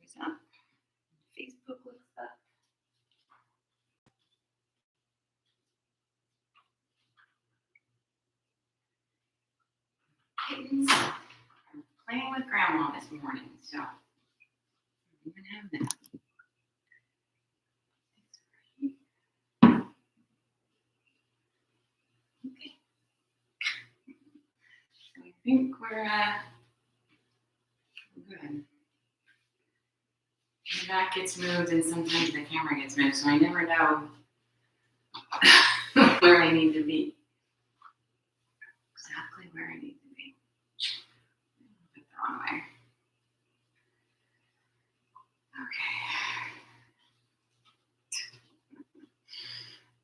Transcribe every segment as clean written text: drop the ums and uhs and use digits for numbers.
is up. Facebook looks up. Kittens are playing with Grandma this morning, so I don't even have that. Okay. So I think we're good. The back gets moved and sometimes the camera gets moved, so I never know where I need to be. Exactly where I need to be. Put the wrong way.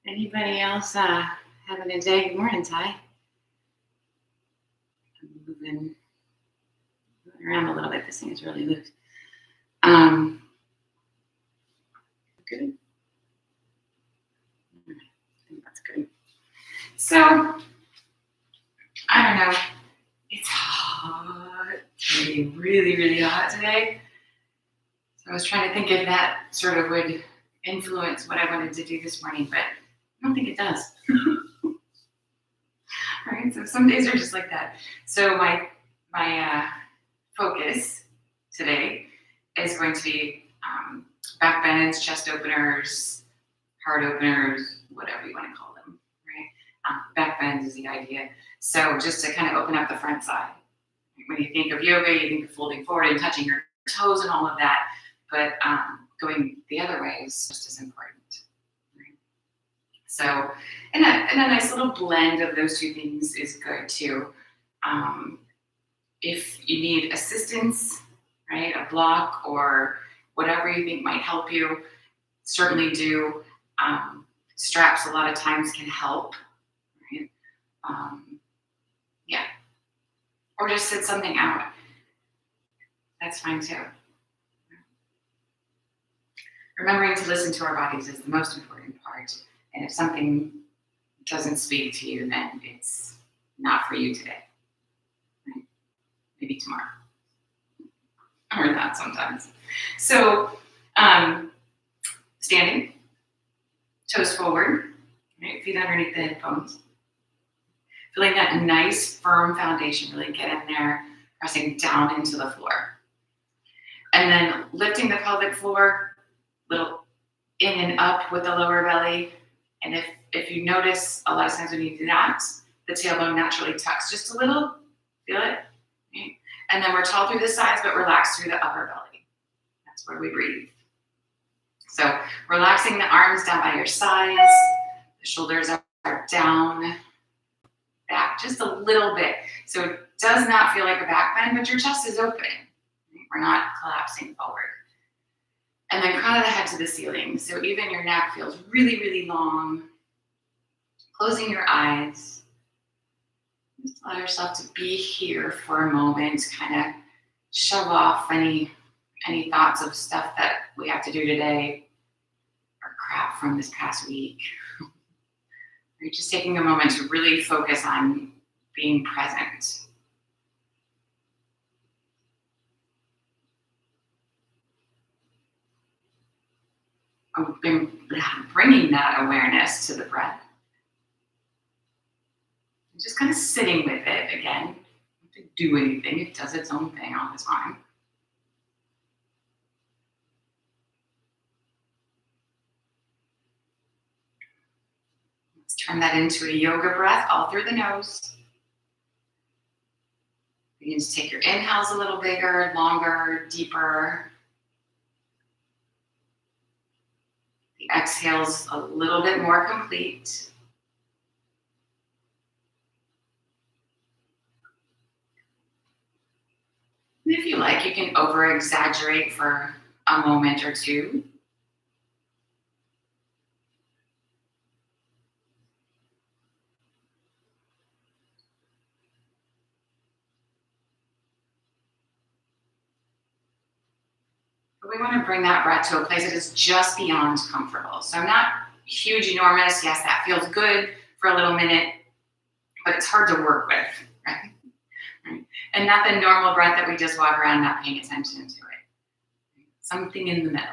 Okay. Anybody else having a day? Good morning, Ty. I'm moving around a little bit. This thing is really loose. Good. I think that's good. So, I don't know. It's hot. Really, really, really hot today. So I was trying to think if that sort of would influence what I wanted to do this morning, but I don't think it does. Right? So some days are just like that. So my focus today is going to be back bends, chest openers, heart openers, whatever you want to call them, right? Back bends is the idea. So just to kind of open up the front side. When you think of yoga, you think of folding forward and touching your toes and all of that, but going the other way is just as important. Right? So, and a nice little blend of those two things is good too. If you need assistance, right, a block or whatever you think might help you, certainly do. Straps a lot of times can help, right? Yeah. Or just sit something out. That's fine too. Remembering to listen to our bodies is the most important part. And if something doesn't speak to you, then it's not for you today. Right? Maybe tomorrow. Or not sometimes. So, standing, toes forward, right? Feet underneath the hip bones. Feeling that nice, firm foundation, really get in there, pressing down into the floor. And then lifting the pelvic floor, little in and up with the lower belly. And if you notice, a lot of times when you do that, the tailbone naturally tucks just a little. Feel it? Okay. And then we're tall through the sides, but relaxed through the upper belly. That's where we breathe. So relaxing the arms down by your sides. The shoulders are down, back just a little bit. So it does not feel like a back bend, but your chest is open. We're not collapsing forward. And then crown of the head to the ceiling. So even your neck feels really, really long. Closing your eyes. Just allow yourself to be here for a moment. Kind of shove off any thoughts of stuff that we have to do today or crap from this past week. You're just taking a moment to really focus on being present. Bringing that awareness to the breath. Just kind of sitting with it again. You don't have to do anything. It does its own thing all the time. Let's turn that into a yoga breath all through the nose. Begin to take your inhales a little bigger, longer, deeper. The exhales a little bit more complete. And if you like, you can over-exaggerate for a moment or two. But we want to bring that breath to a place that is just beyond comfortable. So not huge, enormous. Yes, that feels good for a little minute, but it's hard to work with, right? And not the normal breath that we just walk around not paying attention to it. something in the middle.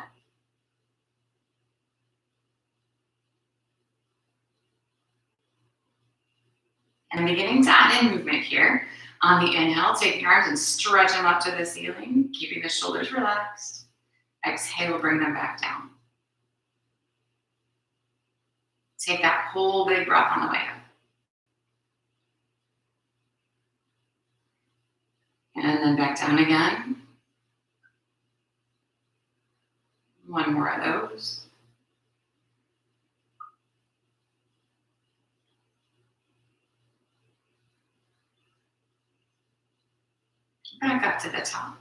And beginning to add in movement here. On the inhale, take the arms and stretch them up to the ceiling, keeping the shoulders relaxed. Exhale, bring them back down. Take that whole big breath on the way up. And then back down again. One more of those. Back up to the top.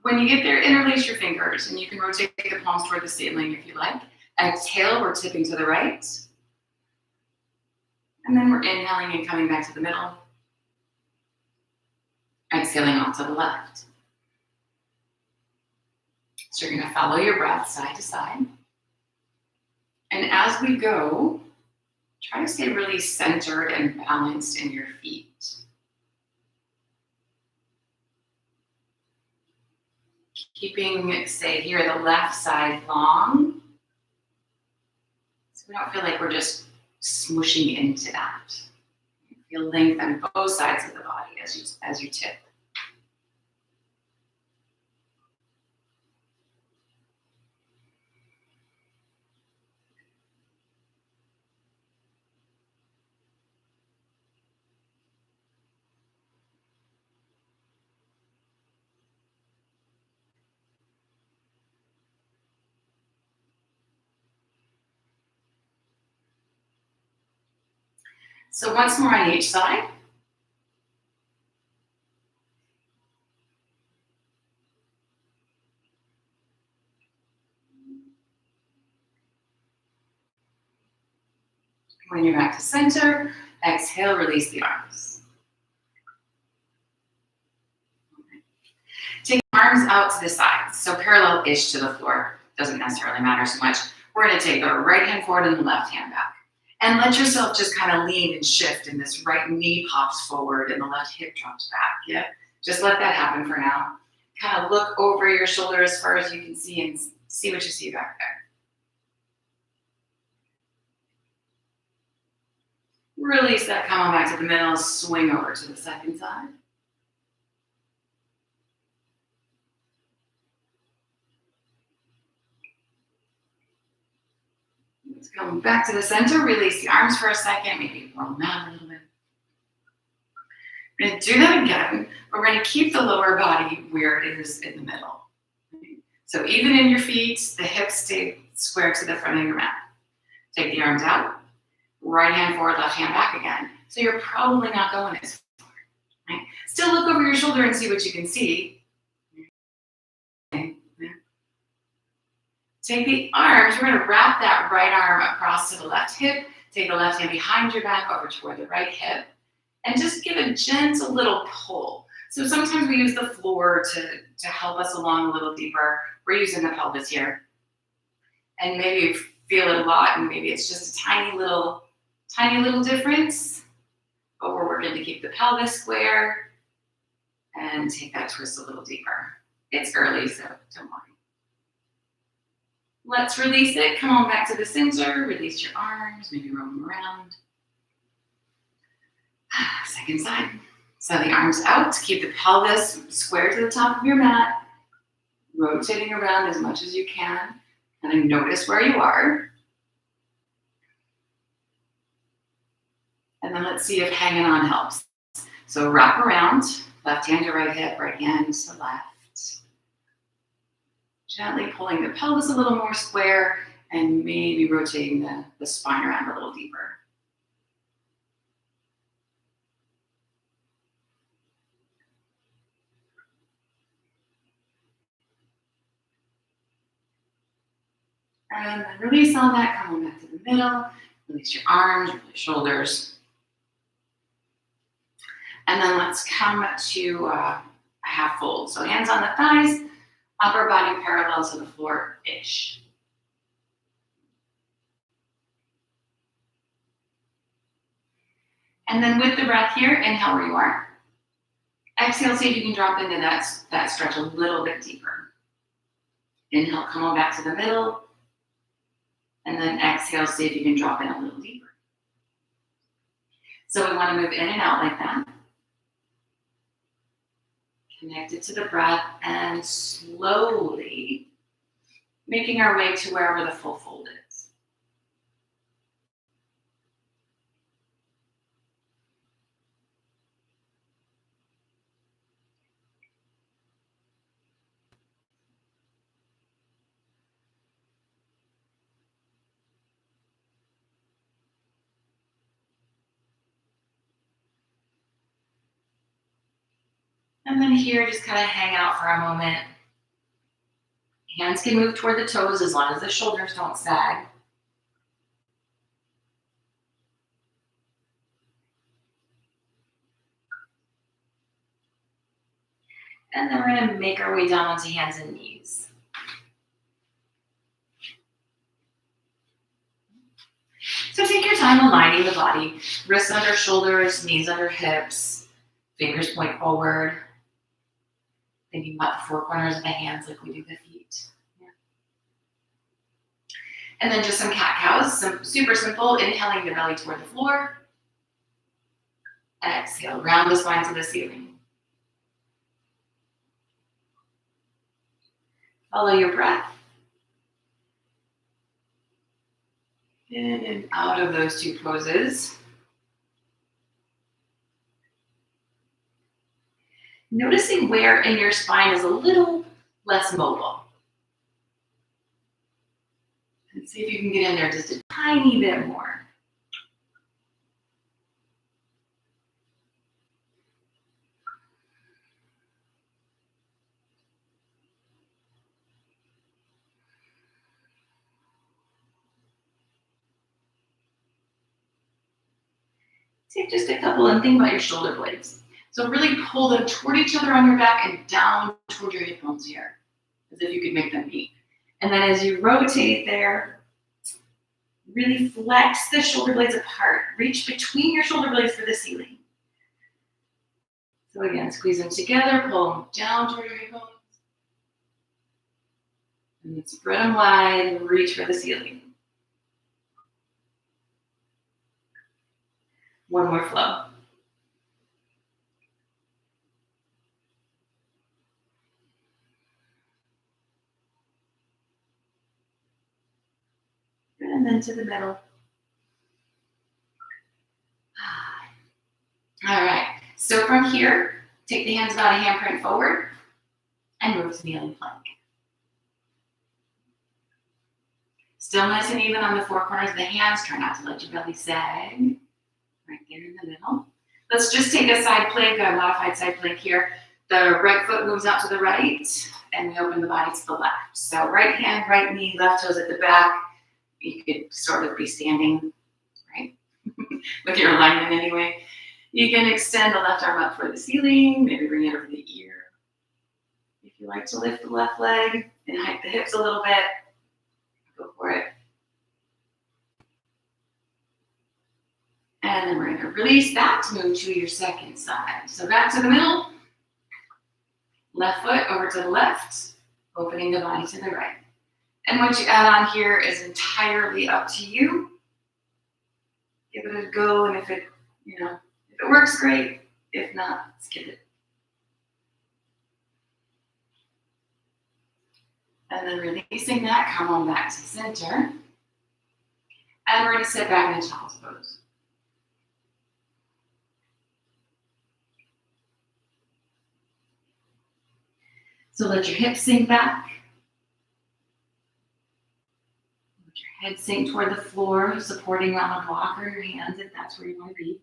When you get there, interlace your fingers and you can rotate the palms toward the ceiling if you like. Exhale, we're tipping to the right. And then we're inhaling and coming back to the middle. Exhaling off to the left. So you're going to follow your breath side to side. And as we go, try to stay really centered and balanced in your feet. Keeping, say here, the left side long. So we don't feel like we're just smooshing into that. Feel length on both sides of the body as you tip. So once more on each side. When you're back to center, exhale, release the arms. Take the arms out to the sides, so parallel-ish to the floor. Doesn't necessarily matter so much. We're going to take the right hand forward and the left hand back. And let yourself just kind of lean and shift, and this right knee pops forward and the left hip drops back. Yeah, just let that happen for now. Kind of look over your shoulder as far as you can see and see what you see back there. Release that, come on back to the middle, swing over to the second side. Let's come back to the center, release the arms for a second, maybe roll them out a little bit. We're going to do that again, but we're going to keep the lower body where it is in the middle. So even in your feet, the hips stay square to the front of your mat. Take the arms out, right hand forward, left hand back again. So you're probably not going as far. Right? Still look over your shoulder and see what you can see. Take the arms, we're going to wrap that right arm across to the left hip. Take the left hand behind your back over toward the right hip. And just give a gentle little pull. So sometimes we use the floor to help us along a little deeper. We're using the pelvis here. And maybe you feel it a lot, and maybe it's just a tiny little difference. But we're working to keep the pelvis square and take that twist a little deeper. It's early, so don't worry. Let's release it. Come on back to the center. Release your arms. Maybe roll them around. Second side. So the arms out. Keep the pelvis square to the top of your mat. Rotating around as much as you can. And then notice where you are. And then let's see if hanging on helps. So wrap around. Left hand to right hip. Right hand to left. Gently pulling the pelvis a little more square and maybe rotating the spine around a little deeper. And then release all that, come on back to the middle. Release your arms, release your shoulders. And then let's come to a half fold. So hands on the thighs. Upper body parallel to the floor-ish. And then with the breath here, inhale where you are. Exhale, see if you can drop into that stretch a little bit deeper. Inhale, come on back to the middle. And then exhale, see if you can drop in a little deeper. So we want to move in and out like that. Connected to the breath and slowly making our way to wherever the full fold is. And then here, just kind of hang out for a moment. Hands can move toward the toes as long as the shoulders don't sag. And then we're going to make our way down onto hands and knees. So take your time aligning the body. Wrists under shoulders, knees under hips, fingers point forward. Thinking about the four corners of the hands like we do the feet. Yeah. And then just some cat-cows, super simple. Inhaling the belly toward the floor. Exhale, round the spine to the ceiling. Follow your breath. In and out of those two poses. Noticing where in your spine is a little less mobile. And see if you can get in there just a tiny bit more. Take just a couple and think about your shoulder blades. So really pull them toward each other on your back and down toward your hip bones here, as if you could make them meet. And then as you rotate there, really flex the shoulder blades apart. Reach between your shoulder blades for the ceiling. So again, squeeze them together, pull them down toward your hip bones. And then spread them wide and reach for the ceiling. One more flow. And then to the middle. All right, so from here, take the hands about a handprint forward and move to kneeling plank. Still nice and even on the four corners of the hands. Try not to let your belly sag. Right there in the middle. Let's just take a side plank, a modified side plank here. The right foot moves out to the right, and we open the body to the left. So right hand, right knee, left toes at the back. You could sort of be standing, right, with your alignment anyway. You can extend the left arm up toward the ceiling, maybe bring it over the ear. If you like to lift the left leg and hike the hips a little bit, go for it. And then we're going to release that to move to your second side. So back to the middle, left foot over to the left, opening the body to the right. And what you add on here is entirely up to you. Give it a go, and if it works, great. If not, skip it. And then releasing that, come on back to center. And we're going to sit back in a child's pose. So let your hips sink back. Let your head sink toward the floor, supporting on a block or your hands if that's where you want to be.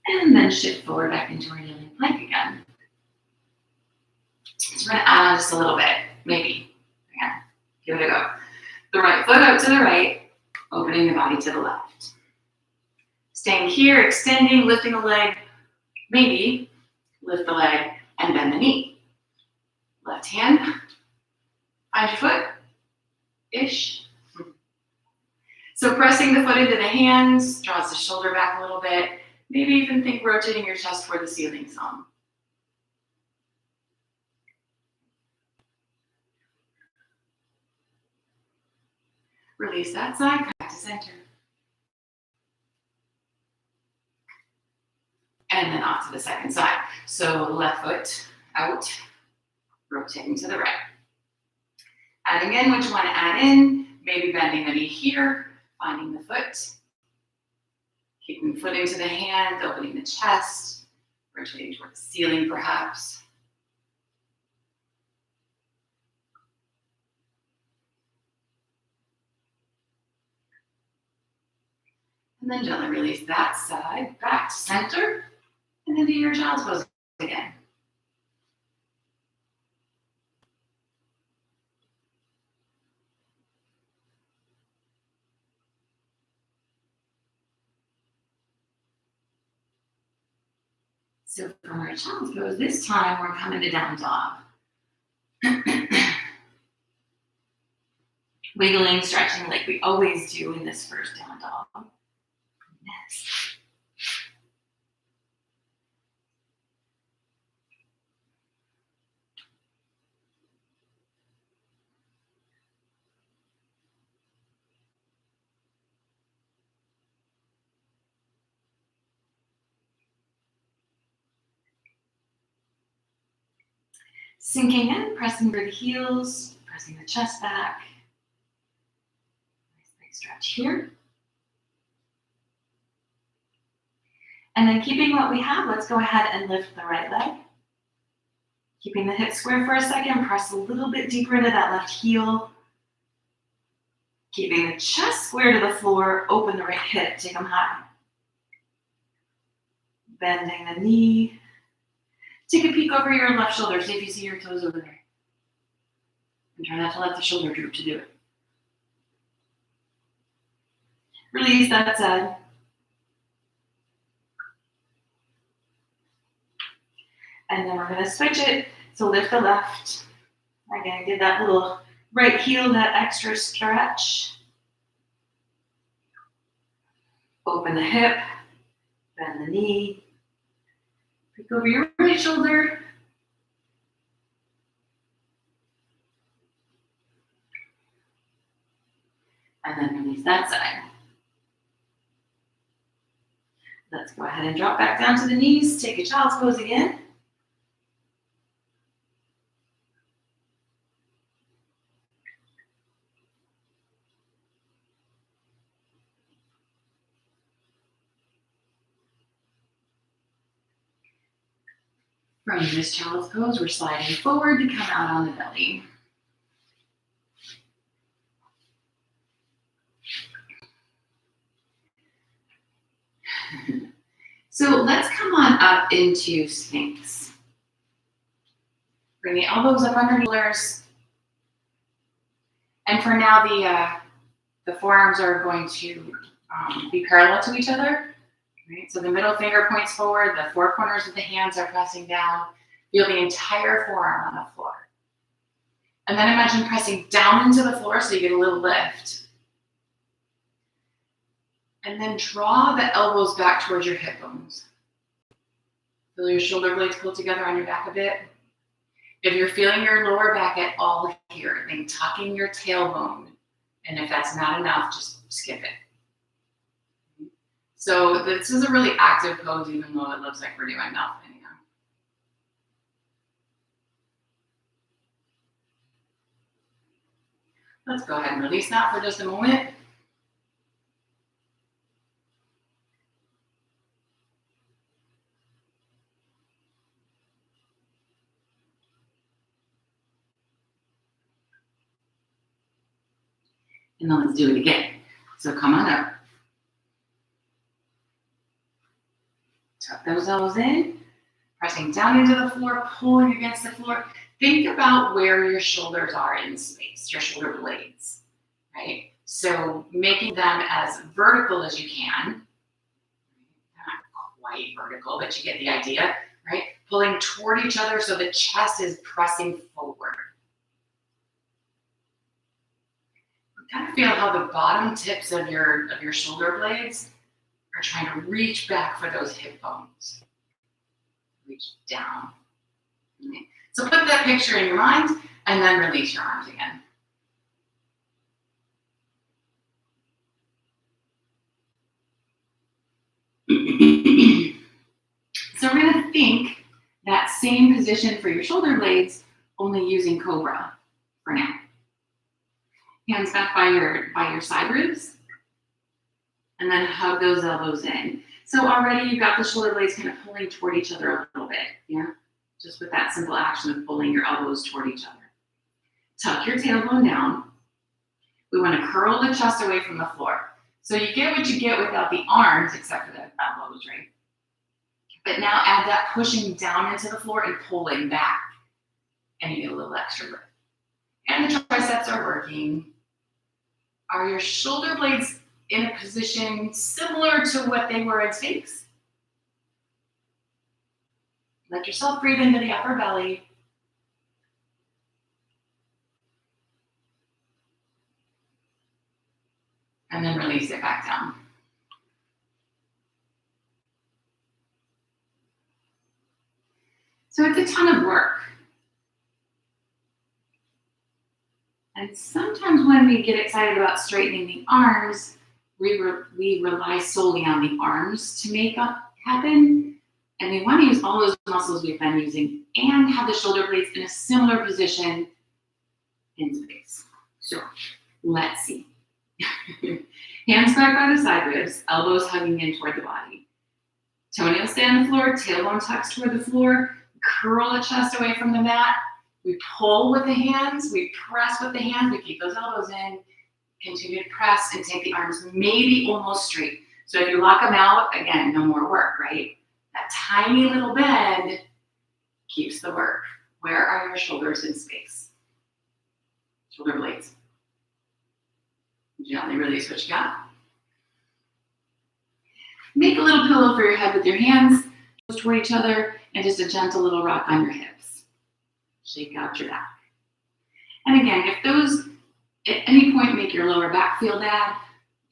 And then shift forward back into our kneeling plank again. So we're going to add on just a little bit, maybe. Again, give it a go. The right foot out to the right, opening the body to the left. Staying here, extending, lifting a leg, maybe lift the leg and bend the knee. Left hand, find your foot, ish. So pressing the foot into the hands, draws the shoulder back a little bit, Maybe even think rotating your chest toward the ceiling some. Release that side, back to center. And then off to the second side. So left foot out, rotating to the right. Adding in what you want to add in, maybe bending the knee here, finding the foot, keeping the foot into the hand, opening the chest, rotating toward the ceiling perhaps. And then gently release that side, back to center, and then do your child's pose again. So for our child's pose, this time we're coming to down dog. Wiggling, stretching like we always do in this first down dog. Next. Sinking in, pressing for the heels, pressing the chest back. Nice big stretch here. And then keeping what we have, let's go ahead and lift the right leg. Keeping the hips square for a second, press a little bit deeper into that left heel. Keeping the chest square to the floor, open the right hip, take them high. Bending the knee. Take a peek over your left shoulder, see if you see your toes over there. And try not to let the shoulder droop to do it. Release that side. And then we're going to switch it. So lift the left. Again, give that little right heel that extra stretch. Open the hip. Bend the knee. Peek over your right shoulder. And then release that side. Let's go ahead and drop back down to the knees. Take a child's pose again. From this child's pose, we're sliding forward to come out on the belly. So let's come on up into Sphinx. Bring the elbows up underneath the shoulders. And for now, the forearms are going to be parallel to each other. Right? So the middle finger points forward, the four corners of the hands are pressing down. Feel the entire forearm on the floor. And then imagine pressing down into the floor so you get a little lift. And then draw the elbows back towards your hip bones. Feel your shoulder blades pull together on your back a bit. If you're feeling your lower back at all here, then tucking your tailbone. And if that's not enough, just skip it. So this is a really active pose, even though it looks like we're doing nothing. Let's go ahead and release that for just a moment. And then let's do it again. So come on up. Tuck those elbows in, pressing down into the floor, pulling against the floor. Think about where your shoulders are in space, your shoulder blades, right? So making them as vertical as you can. Not quite vertical, but you get the idea, right? Pulling toward each other so the chest is pressing forward. Kind of feel how the bottom tips of your shoulder blades are trying to reach back for those hip bones. Reach down. Okay. So put that picture in your mind and then release your arms again. So we're going to think that same position for your shoulder blades, only using Cobra for now. Hands back by your side ribs, and then hug those elbows in. So already you've got the shoulder blades kind of pulling toward each other a little bit, yeah? Just with that simple action of pulling your elbows toward each other. Tuck your tailbone down. We want to curl the chest away from the floor. So you get what you get without the arms, except for the elbows, right? But now add that pushing down into the floor and pulling back. And you get a little extra grip. And the triceps are working. Are your shoulder blades in a position similar to what they were in Sphinx? Let yourself breathe into the upper belly. And then release it back down. So it's a ton of work. And sometimes when we get excited about straightening the arms, we rely solely on the arms to make it happen. And we want to use all those muscles we've been using and have the shoulder blades in a similar position in space. So let's see. Hands back by the side ribs, elbows hugging in toward the body. Toenails stay on the floor, tailbone tucks toward the floor, curl the chest away from the mat. We pull with the hands, we press with the hands, we keep those elbows in, continue to press and take the arms maybe almost straight. So if you lock them out, again, no more work, right? That tiny little bend keeps the work. Where are your shoulders in space? Shoulder blades. Gently release what you got. Make a little pillow for your head with your hands close toward each other and just a gentle little rock on your hips. Shake out your back. And again, if those at any point make your lower back feel bad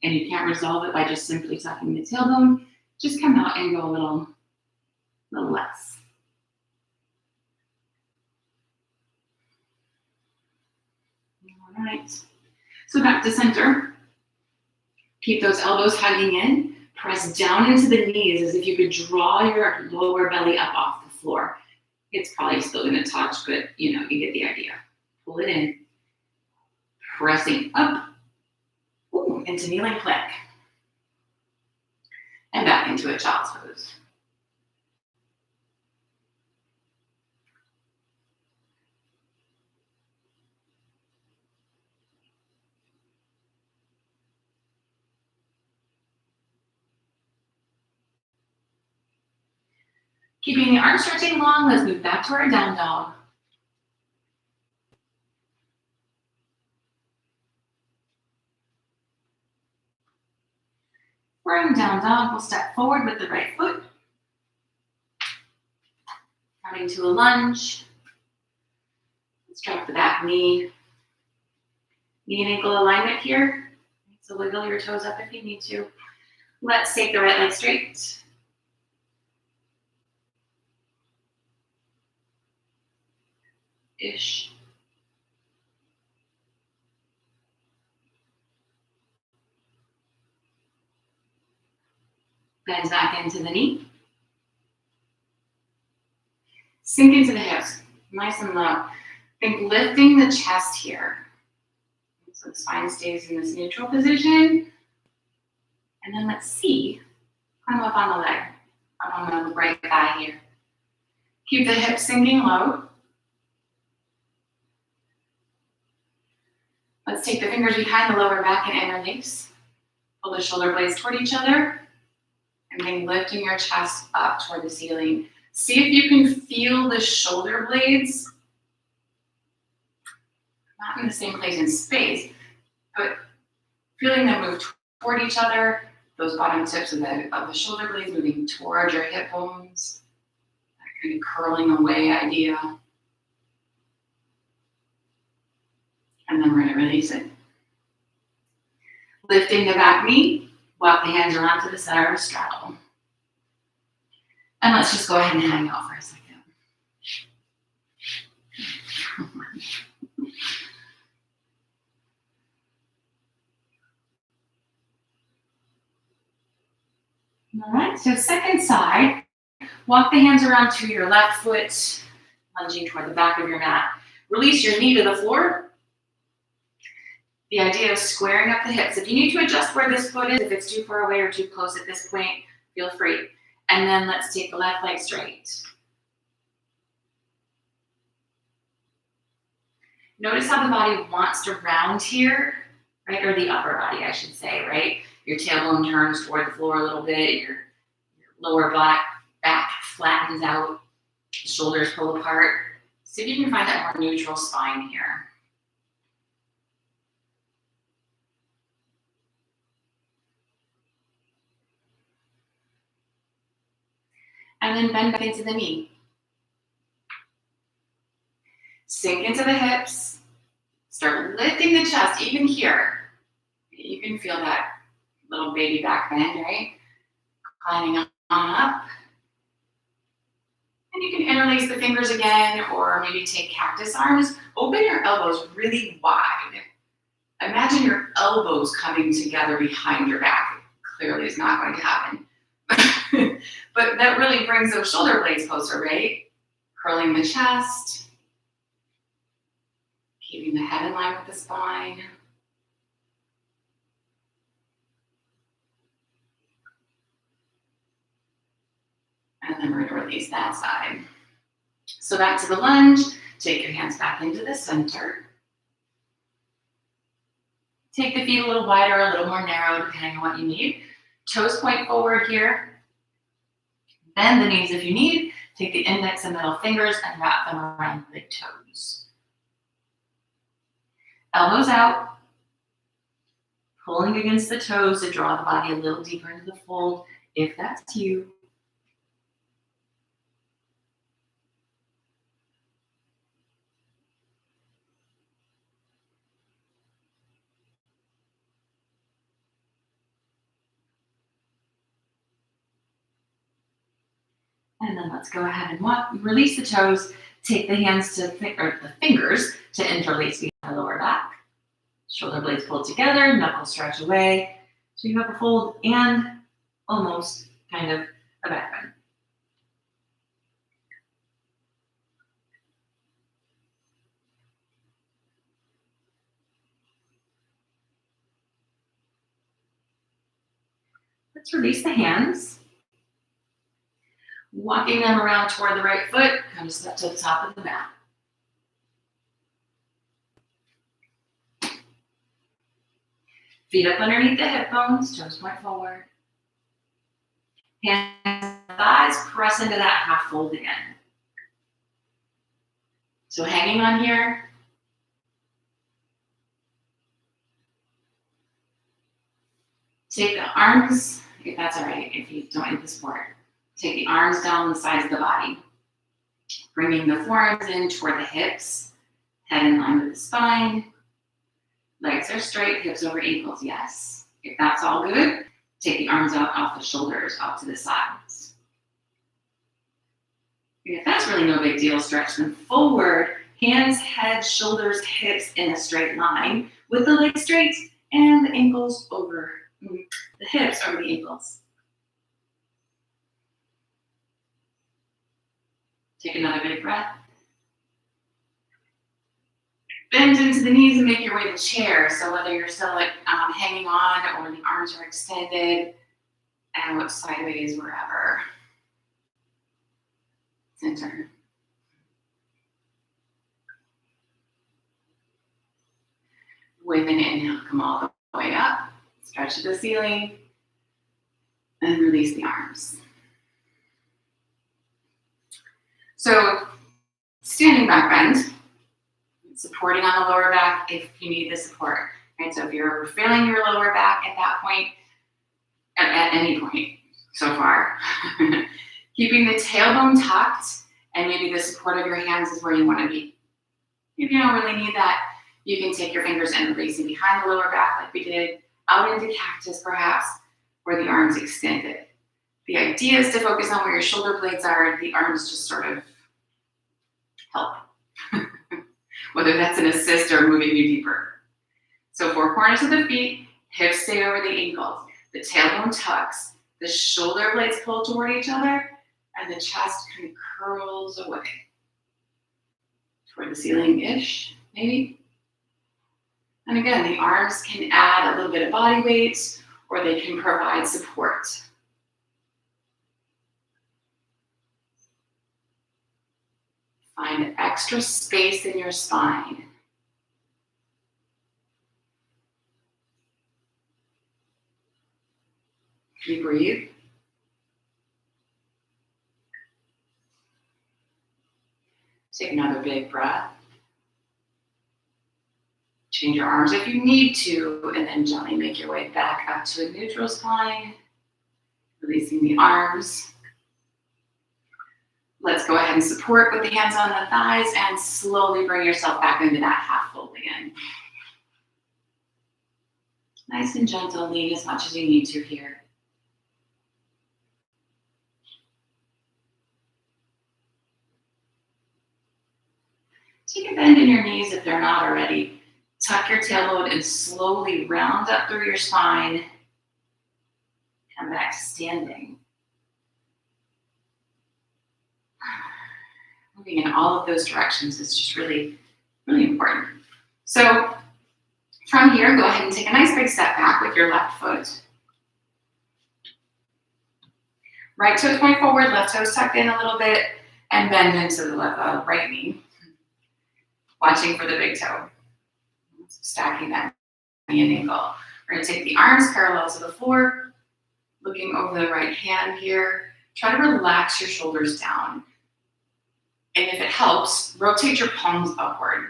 and you can't resolve it by just simply tucking the tailbone, just come out and go a little less. All right. So back to center. Keep those elbows hugging in. Press down into the knees as if you could draw your lower belly up off the floor. It's probably still going to touch, but you get the idea. Pull it in. Pressing up into kneeling plank. And back into a child's pose. Keeping the arm stretching long, let's move back to our down dog. For our down dog, we'll step forward with the right foot. Coming to a lunge. Let's drop the back knee. Knee and ankle alignment here. So wiggle your toes up if you need to. Let's take the right leg straight. Ish. Bend back into the knee. Sink into the hips, nice and low. Think lifting the chest here. So the spine stays in this neutral position. And then let's see, come up on the leg, up on the right thigh here. Keep the hips sinking low. Let's take the fingers behind the lower back and interlace. Pull the shoulder blades toward each other. And then lifting your chest up toward the ceiling. See if you can feel the shoulder blades. Not in the same place in space, but feeling them move toward each other. Those bottom tips of the shoulder blades moving toward your hip bones. That kind of curling away idea. And then we're going to release it. Lifting the back knee, Walk the hands around to the center of straddle. And let's just go ahead and hang out for a second. All right, so second side, walk the hands around to your left foot, lunging toward the back of your mat. Release your knee to the floor. The idea of squaring up the hips. If you need to adjust where this foot is, if it's too far away or too close at this point, feel free. And then let's take the left leg straight. Notice how the body wants to round here, right? Or the upper body, I should say, right? Your tailbone turns toward the floor a little bit, your lower back flattens out, shoulders pull apart. See if you can find that more neutral spine here. And then bend back into the knee. Sink into the hips. Start lifting the chest, even here. You can feel that little baby back bend, right? Climbing on up. And you can interlace the fingers again, or maybe take cactus arms. Open your elbows really wide. Imagine your elbows coming together behind your back. It clearly is not going to happen. But that really brings those shoulder blades closer, right? Curling the chest. Keeping the head in line with the spine. And then we're going to release that side. So back to the lunge. Take your hands back into the center. Take the feet a little wider, a little more narrow, depending on what you need. Toes point forward here. Bend the knees if you need. Take the index and middle fingers and wrap them around the toes. Elbows out. Pulling against the toes to draw the body a little deeper into the fold, if that's you. And then let's go ahead and release the toes. Take the hands the fingers to interlace behind the lower back. Shoulder blades pulled together, knuckles stretch away. So you have a fold and almost kind of a back bend. Let's release the hands. Walking them around toward the right foot, kind of step to the top of the mat. Feet up underneath the hip bones, toes point forward. Hands, thighs, press into that half fold again. So hanging on here. Take the arms, if that's all right, if you don't need the support. Take the arms down the sides of the body. Bringing the forearms in toward the hips. Head in line with the spine. Legs are straight, hips over ankles, yes. If that's all good, take the arms out off the shoulders, up to the sides. And if that's really no big deal, stretch them forward. Hands, head, shoulders, hips in a straight line with the legs straight and the ankles over, the hips over the ankles. Take another big breath. Bend into the knees and make your way to chair. So whether you're still hanging on or the arms are extended, and look sideways wherever. Center. With an inhale, come all the way up. Stretch to the ceiling. And release the arms. So, standing back bend, supporting on the lower back if you need the support. Right? So if you're feeling your lower back at that point, at any point so far, keeping the tailbone tucked and maybe the support of your hands is where you want to be. If you don't really need that, you can take your fingers and release it behind the lower back like we did, out into cactus perhaps, or the arms extended. The idea is to focus on where your shoulder blades are. The arms just sort of help, whether that's an assist or moving you deeper. So 4 corners of the feet, hips stay over the ankles, the tailbone tucks, the shoulder blades pull toward each other, and the chest kind of curls away toward the ceiling-ish, maybe. And again, the arms can add a little bit of body weight, or they can provide support. Find extra space in your spine. Can you breathe? Take another big breath. Change your arms if you need to, and then gently make your way back up to a neutral spine, releasing the arms. Let's go ahead and support with the hands on the thighs and slowly bring yourself back into that half fold again. Nice and gentle, lean as much as you need to here. Take a bend in your knees if they're not already. Tuck your tailbone and slowly round up through your spine. Come back to standing. Moving in all of those directions is just really, really important. So from here, go ahead and take a nice big step back with your left foot. Right toes point forward, left toes tucked in a little bit, and bend into the right knee. Watching for the big toe. Stacking that knee and ankle. We're going to take the arms parallel to the floor, looking over the right hand here. Try to relax your shoulders down. And if it helps, rotate your palms upward.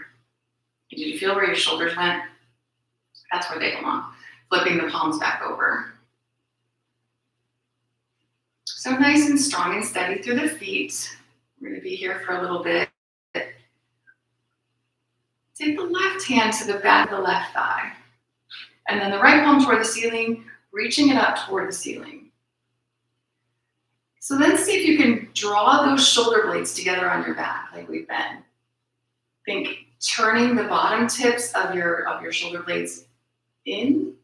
Did you feel where your shoulders went? That's where they belong. Flipping the palms back over. So nice and strong and steady through the feet. We're going to be here for a little bit. Take the left hand to the back of the left thigh. And then the right palm toward the ceiling, reaching it up toward the ceiling. So then see if you can draw those shoulder blades together on your back like we've been. Think turning the bottom tips of your shoulder blades in.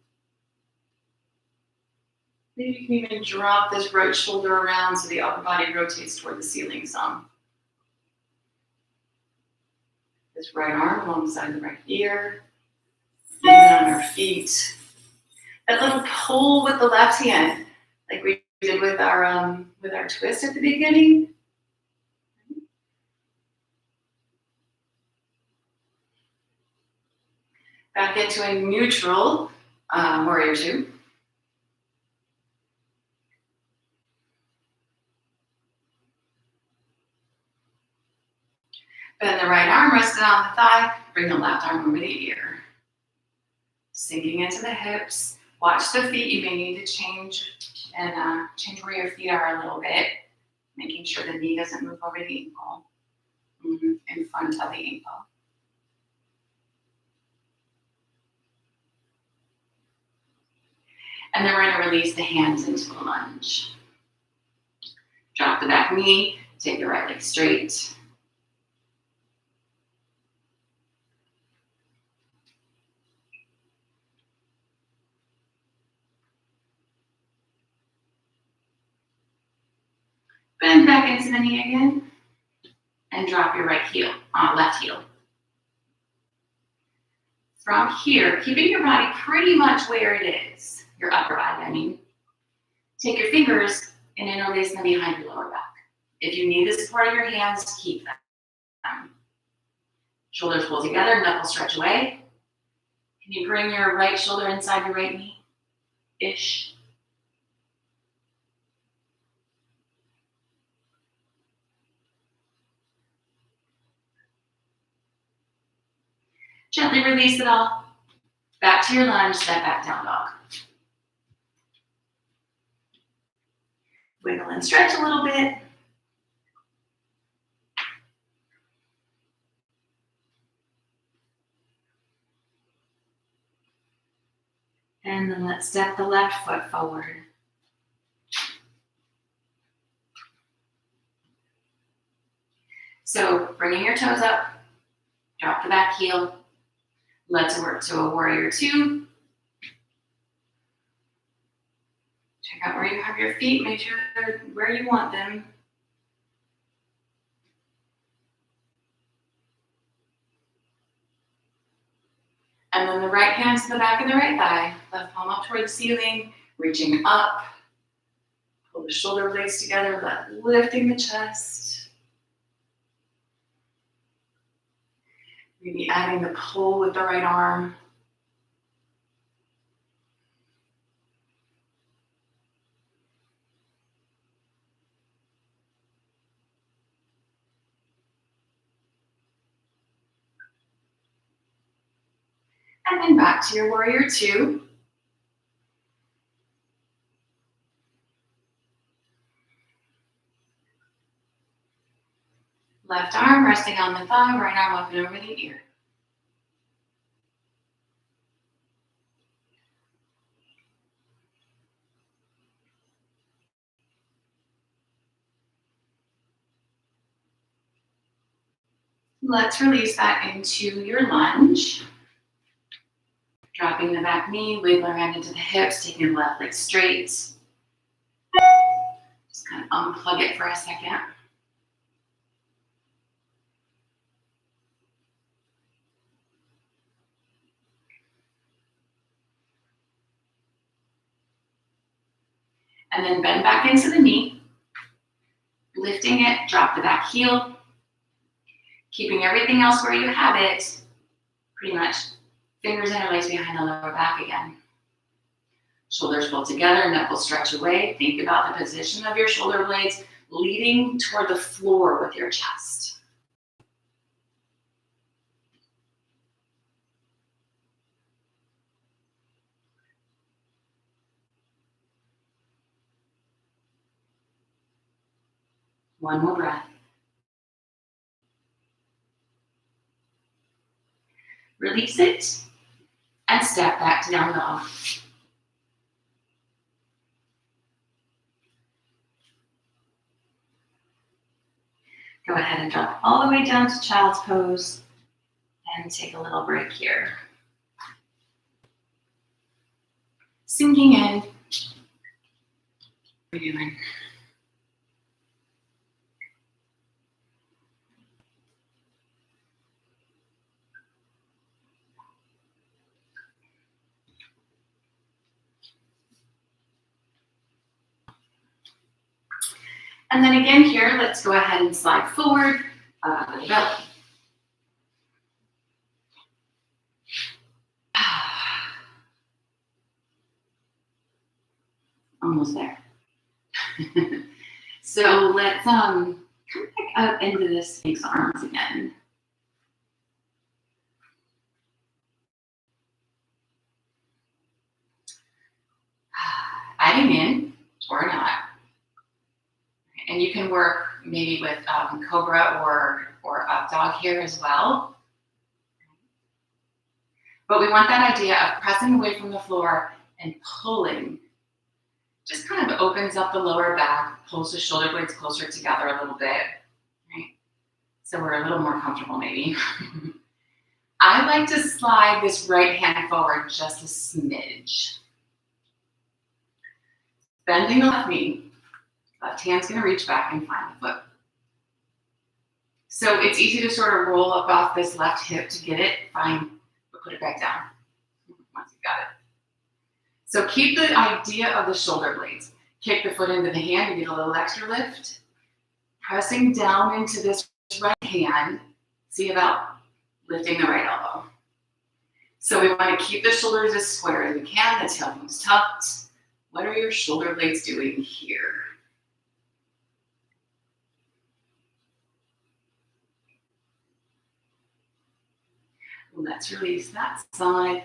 Maybe you can even drop this right shoulder around so the upper body rotates toward the ceiling some. This right arm alongside the right ear. Even on our feet. That little pull with the left hand, like we did with our twist at the beginning. Back into a neutral warrior two. Bend the right arm, rest it on the thigh, bring the left arm over the ear. Sinking into the hips. Watch the feet, you may need to change and change where your feet are a little bit, making sure the knee doesn't move over the ankle, in front of the ankle. And then we're going to release the hands into a lunge. Drop the back knee, take the right leg straight. Bend back into the knee again. And drop your left heel. From here, keeping your body pretty much where it is, your upper body, I mean. Take your fingers and interlace them behind your lower back. If you need the support of your hands, keep them. Shoulders pull together, knuckles stretch away. Can you bring your right shoulder inside your right knee? Ish. Gently release it all. Back to your lunge, step back down dog. Wiggle and stretch a little bit. And then let's step the left foot forward. So bringing your toes up, drop the back heel. Let's work to a warrior two. Check out where you have your feet. Make sure they're where you want them. And then the right hand to the back of the right thigh. Left palm up toward the ceiling. Reaching up. Pull the shoulder blades together. Lifting the chest. Maybe adding the pull with the right arm. And then back to your warrior two. Left arm resting on the thigh, right arm up and over the ear. Let's release that into your lunge. Dropping the back knee, wiggle around into the hips, taking the left leg straight. Just kind of unplug it for a second. And then bend back into the knee. Lifting it, drop the back heel. Keeping everything else where you have it. Pretty much fingers interlaced behind the lower back again. Shoulders pull together, knuckles stretch away. Think about the position of your shoulder blades leading toward the floor with your chest. One more breath. Release it and step back to down dog. Go ahead and drop all the way down to child's pose and take a little break here. Sinking in. What are you doing? And then again here, let's go ahead and slide forward with the belly. Almost there. So let's come back up into the Sphinx arms again. Adding in or not. And you can work maybe with Cobra or Up Dog here as well. But we want that idea of pressing away from the floor and pulling. Just kind of opens up the lower back, pulls the shoulder blades closer together a little bit. Right? So we're a little more comfortable maybe. I like to slide this right hand forward just a smidge. Bending the left knee. Left hand's going to reach back and find the foot. So it's easy to sort of roll up off this left hip to get it. Fine, but put it back down once you've got it. So keep the idea of the shoulder blades. Kick the foot into the hand and get a little extra lift. Pressing down into this right hand. See about lifting the right elbow. So we want to keep the shoulders as square as we can. The tailbone's tucked. What are your shoulder blades doing here? Let's release that side.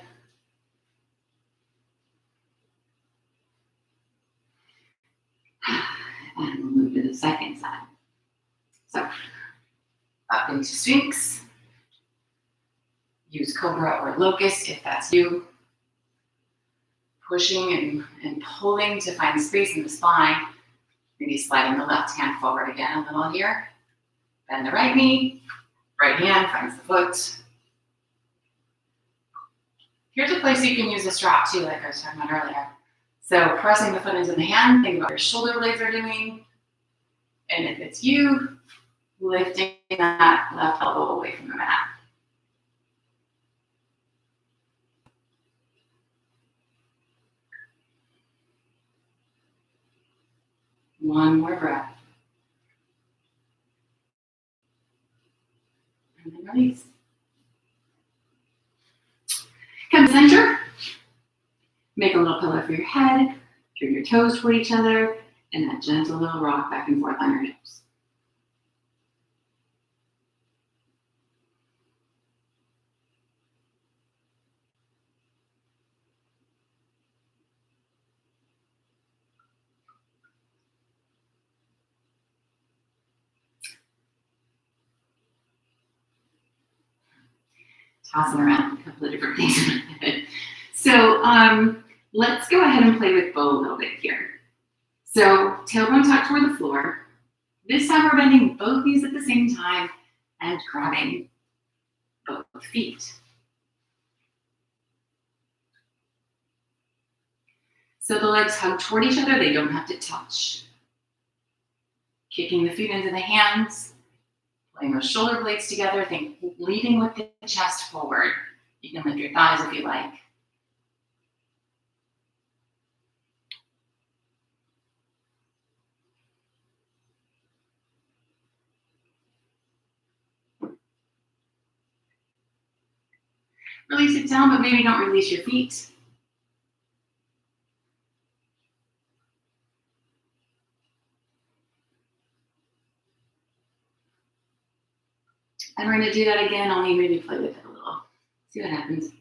And we'll move to the second side. So, up into Sphinx. Use Cobra or Locust if that's you. Pushing and pulling to find space in the spine. Maybe sliding the left hand forward again a little here. Bend the right knee, right hand finds the foot. Here's a place you can use a strap too, like I was talking about earlier. So pressing the foot into the hand, think about what your shoulder blades are doing. And if it's you, lifting that left elbow away from the mat. One more breath. And then release. Come to center. Make a little pillow for your head. Turn your toes toward each other. And that gentle little rock back and forth on your hips. Tossing around a couple of different things in my head. So let's go ahead and play with bow a little bit here. So tailbone tucked toward the floor. This time we're bending both knees at the same time and grabbing both feet. So the legs hug toward each other, they don't have to touch. Kicking the feet into the hands, playing those shoulder blades together, think leading with the chest forward. You can lift your thighs if you like. Release it down, but maybe don't release your feet. And we're going to do that again, only maybe play with it a little. See what happens.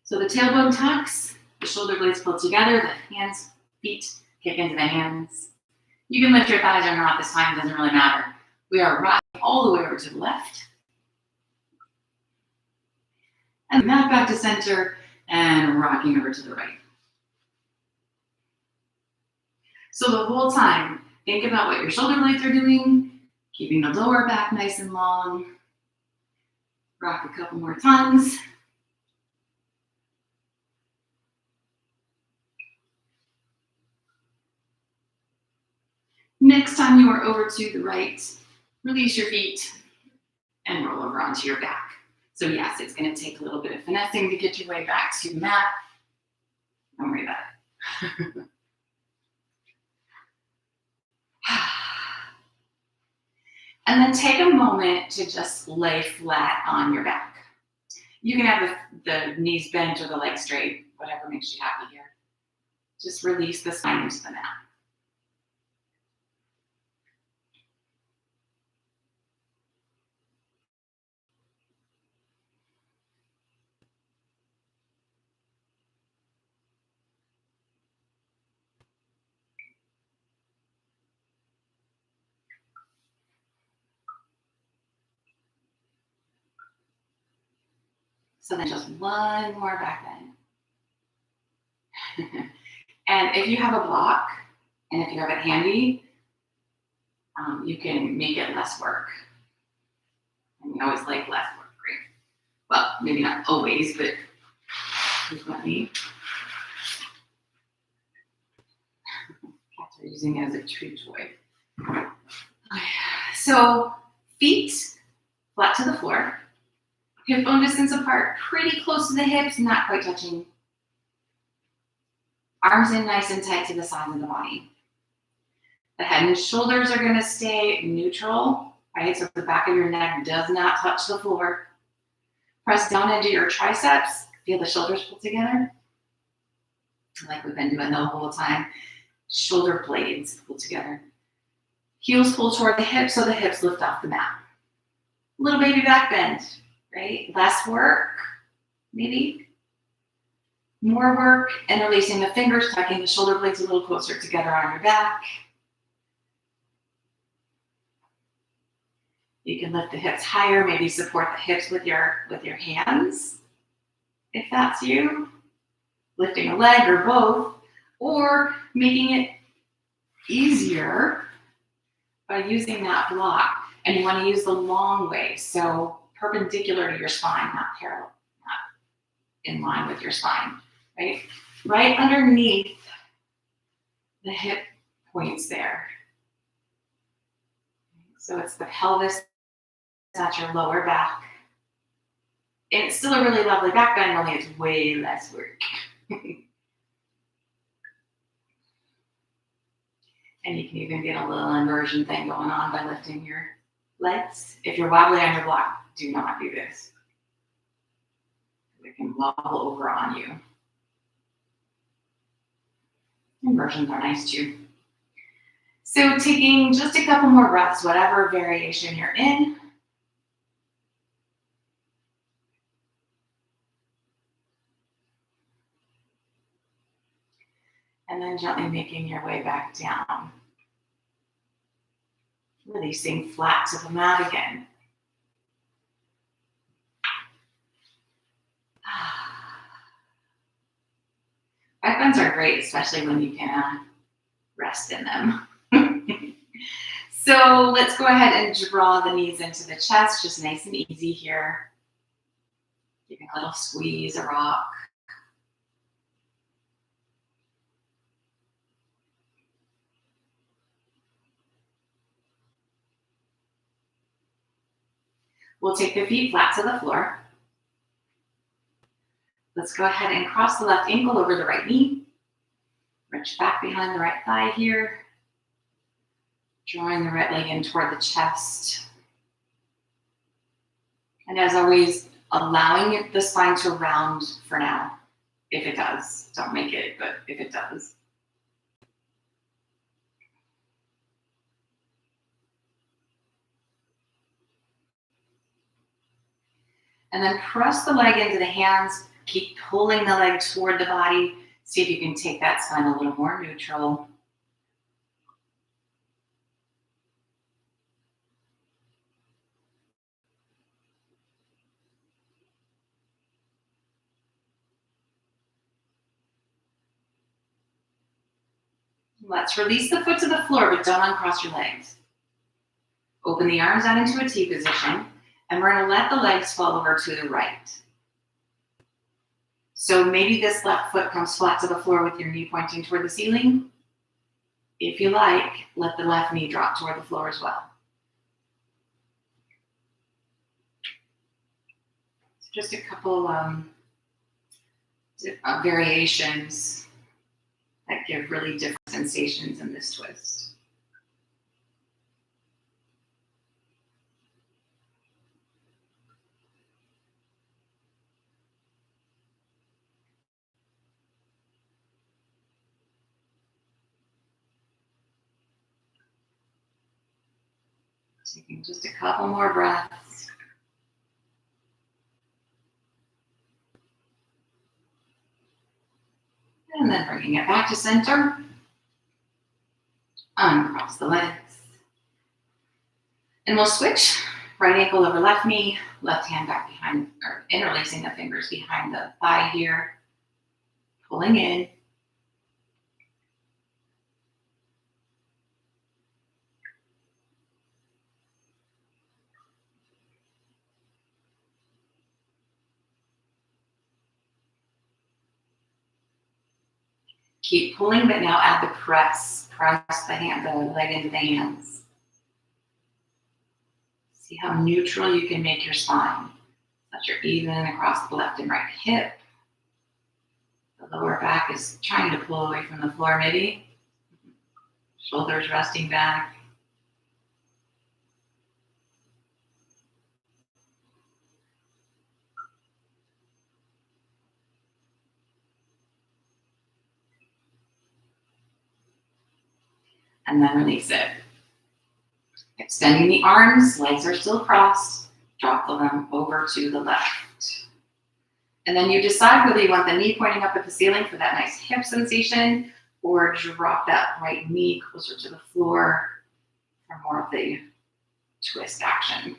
So the tailbone tucks, the shoulder blades pull together, the hands, feet kick into the hands. You can lift your thighs or not this time, it doesn't really matter. We are rocking all the way over to the left. And mat back to center and rocking over to the right. So the whole time, think about what your shoulder blades are doing, keeping the lower back nice and long. Rock a couple more times. Next time you are over to the right, release your feet and roll over onto your back. So yes, it's going to take a little bit of finessing to get your way back to the mat. Don't worry about it. And then take a moment to just lay flat on your back. You can have the knees bent or the legs straight, whatever makes you happy here. Just release the spine into the mat. So then just one more back bend. And if you have a block, and if you have it handy, you can make it less work. And we always like less work, right? Well, maybe not always, but frequently. Cats are using it as a treat toy. So feet flat to the floor. Hip bone distance apart, pretty close to the hips, not quite touching. Arms in nice and tight to the sides of the body. The head and shoulders are going to stay neutral, right? So the back of your neck does not touch the floor. Press down into your triceps. Feel the shoulders pull together. Like we've been doing the whole time. Shoulder blades pull together. Heels pull toward the hips so the hips lift off the mat. Little baby back bend. Right? Less work, maybe. More work, and releasing the fingers, tucking the shoulder blades a little closer together on your back. You can lift the hips higher, maybe support the hips with your hands, if that's you. Lifting a leg or both, or making it easier by using that block. And you want to use the long way, so perpendicular to your spine, not parallel, not in line with your spine, right? Right underneath the hip points there. So it's the pelvis, that's your lower back. And it's still a really lovely back bend, only it's way less work. And you can even get a little inversion thing going on by lifting your legs. If you're wobbly on your block, do not do this. It can wobble over on you. Inversions are nice too. So taking just a couple more breaths, whatever variation you're in. And then gently making your way back down. Releasing flat to the mat again. Back bends are great, especially when you can rest in them. So let's go ahead and draw the knees into the chest, just nice and easy here. Giving a little squeeze, a rock. We'll take the feet flat to the floor. Let's go ahead and cross the left ankle over the right knee. Reach back behind the right thigh here. Drawing the right leg in toward the chest. And as always, allowing the spine to round for now. If it does, don't make it, but if it does. And then press the leg into the hands. Keep pulling the leg toward the body. See if you can take that spine a little more neutral. Let's release the foot to the floor, but don't uncross your legs. Open the arms out into a T position, and we're going to let the legs fall over to the right. So maybe this left foot comes flat to the floor with your knee pointing toward the ceiling. If you like, let the left knee drop toward the floor as well. So just a couple variations that give really different sensations in this twist. Taking just a couple more breaths. And then bringing it back to center. Uncross the legs. And we'll switch. Right ankle over left knee, left hand back behind, or interlacing the fingers behind the thigh here. Pulling in. Keep pulling, but now add the press. Press the leg into the hands. See how neutral you can make your spine. That you're even across the left and right hip. The lower back is trying to pull away from the floor maybe. Shoulders resting back. And then release it. Extending the arms, legs are still crossed. Drop them over to the left. And then you decide whether you want the knee pointing up at the ceiling for that nice hip sensation, or drop that right knee closer to the floor for more of the twist action.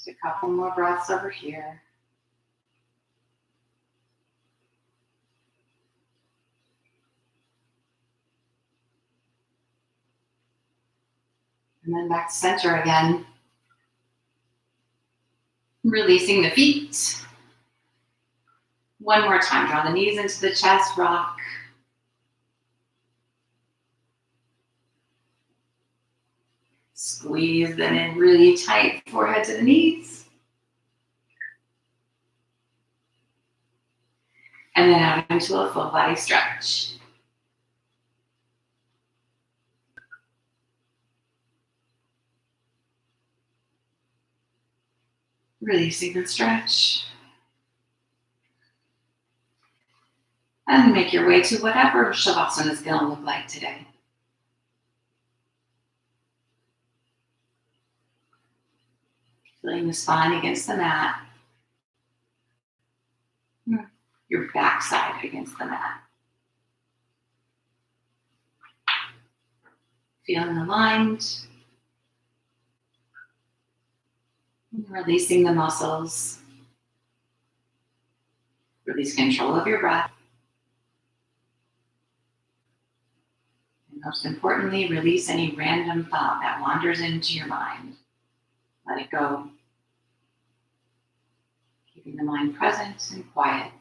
Just a couple more breaths over here. And then back to center again. Releasing the feet. One more time, draw the knees into the chest, rock. Squeeze then in really tight, forehead to the knees. And then out into a full body stretch. Releasing the stretch. And make your way to whatever Shavasana is going to look like today. Feeling the spine against the mat. Your backside against the mat. Feeling aligned. Releasing the muscles. Release control of your breath. And most importantly, release any random thought that wanders into your mind. Let it go. Keeping the mind present and quiet.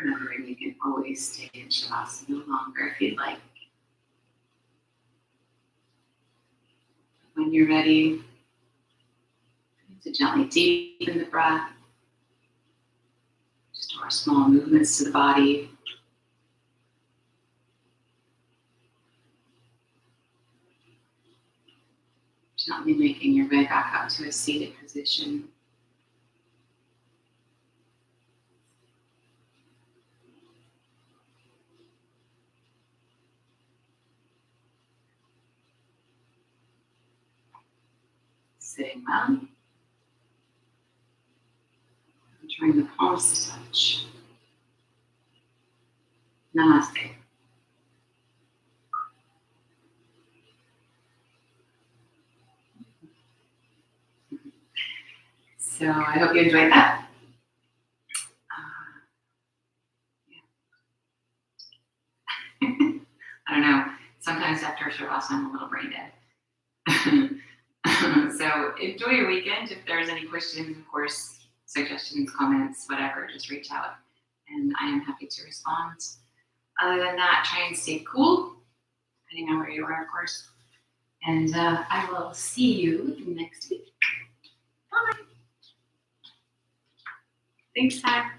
remembering you can always stay in Shavasana longer if you'd like. When you're ready, to gently deepen the breath. Just our small movements to the body. Gently making your way back up to a seated position. Sitting well. Drawing the palms to touch. Namaste. So I hope you enjoyed that. I don't know. Sometimes after Shavasana, I'm a little brain dead. So enjoy your weekend. If there's any questions, of course, suggestions, comments, whatever, just reach out and I am happy to respond. Other than that, try and stay cool, depending on where you are, of course. And I will see you next week. Bye. Thanks, Ty.